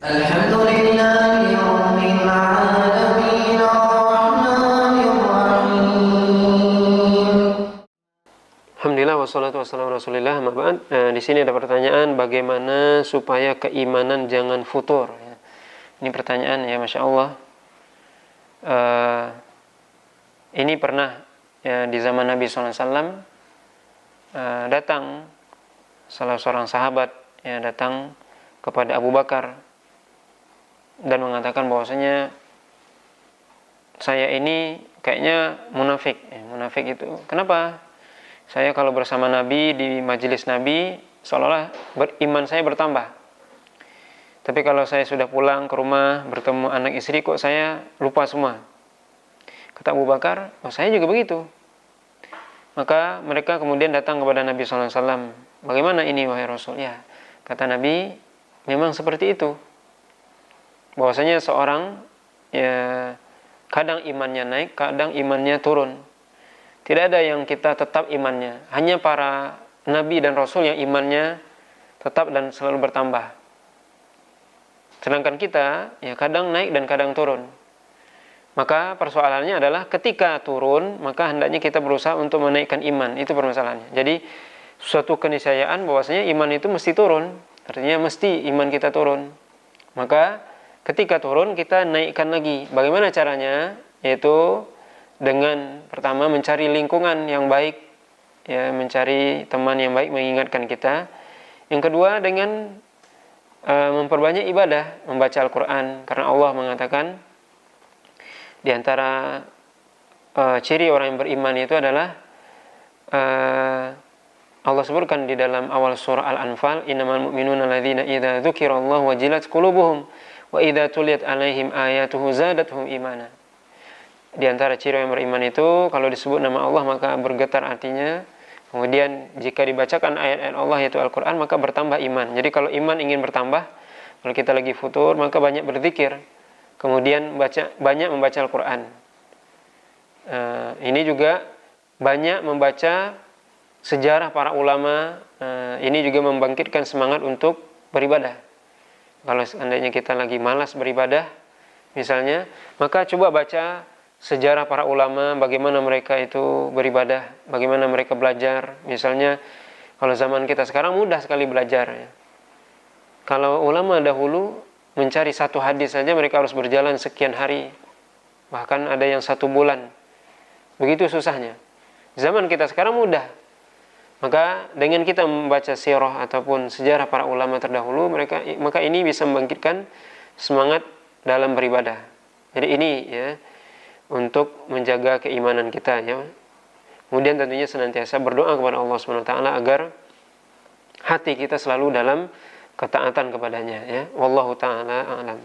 Alhamdulillahi rabbil alamin arrahmanir rahim. Alhamdulillah wassalatu wassalamu ala Rasulillah. Di sini ada pertanyaan, bagaimana supaya keimanan jangan futur? Ini pertanyaan ya, Masya Allah. Ini pernah ya, di zaman Nabi SAW datang salah seorang sahabat ya, datang kepada Abu Bakar dan mengatakan bahwasanya saya ini kayaknya munafik. Munafik itu kenapa? Saya kalau bersama Nabi di majelis Nabi seolah-olah iman saya bertambah. Tapi kalau saya sudah pulang ke rumah bertemu anak istri kok saya lupa semua. Kata Abu Bakar, oh saya juga begitu. Maka mereka kemudian datang kepada Nabi SAW. Bagaimana ini wahai Rasul? Ya, kata Nabi, memang seperti itu. Bahwasanya seorang ya kadang imannya naik, kadang imannya turun. Tidak ada yang kita tetap imannya. Hanya para Nabi dan Rasul yang imannya tetap dan selalu bertambah. Sedangkan kita ya kadang naik dan kadang turun. Maka persoalannya adalah ketika turun, maka hendaknya kita berusaha untuk menaikkan iman. Itu permasalahannya. Jadi suatu keniscayaan bahwasanya iman itu mesti turun. Artinya mesti iman kita turun. Maka ketika turun kita naikkan lagi. Bagaimana caranya? Yaitu dengan pertama mencari lingkungan yang baik, ya, mencari teman yang baik mengingatkan kita. Yang kedua dengan memperbanyak ibadah, membaca Al-Quran, karena Allah mengatakan di antara ciri orang yang beriman itu adalah Allah sebutkan di dalam awal surah Al-Anfal, innamal mu'minuna alladzina idza dzukirallahu wajilat qulubuhum wa idza tuliyat alaihim ayatuhu zadatuhum imana. Di antara ciri yang beriman itu kalau disebut nama Allah maka bergetar hatinya. Kemudian jika dibacakan ayat-ayat Allah yaitu Al-Quran maka bertambah iman. Jadi kalau iman ingin bertambah, kalau kita lagi futur maka banyak berzikir. Kemudian banyak membaca Al-Quran. Ini juga banyak membaca sejarah para ulama. Ini juga membangkitkan semangat untuk beribadah. Kalau seandainya kita lagi malas beribadah misalnya, maka coba baca sejarah para ulama, bagaimana mereka itu beribadah, bagaimana mereka belajar. Misalnya kalau zaman kita sekarang mudah sekali belajar ya. Kalau ulama dahulu mencari satu hadis saja mereka harus berjalan sekian hari, bahkan ada yang 1 bulan. Begitu susahnya. Zaman kita sekarang mudah. Maka dengan kita membaca sirah ataupun sejarah para ulama terdahulu, maka ini bisa membangkitkan semangat dalam beribadah. Jadi ini ya, untuk menjaga keimanan kita ya. Kemudian tentunya senantiasa berdoa kepada Allah SWT agar hati kita selalu dalam ketaatan kepadanya ya. Wallahu ta'ala a'lam.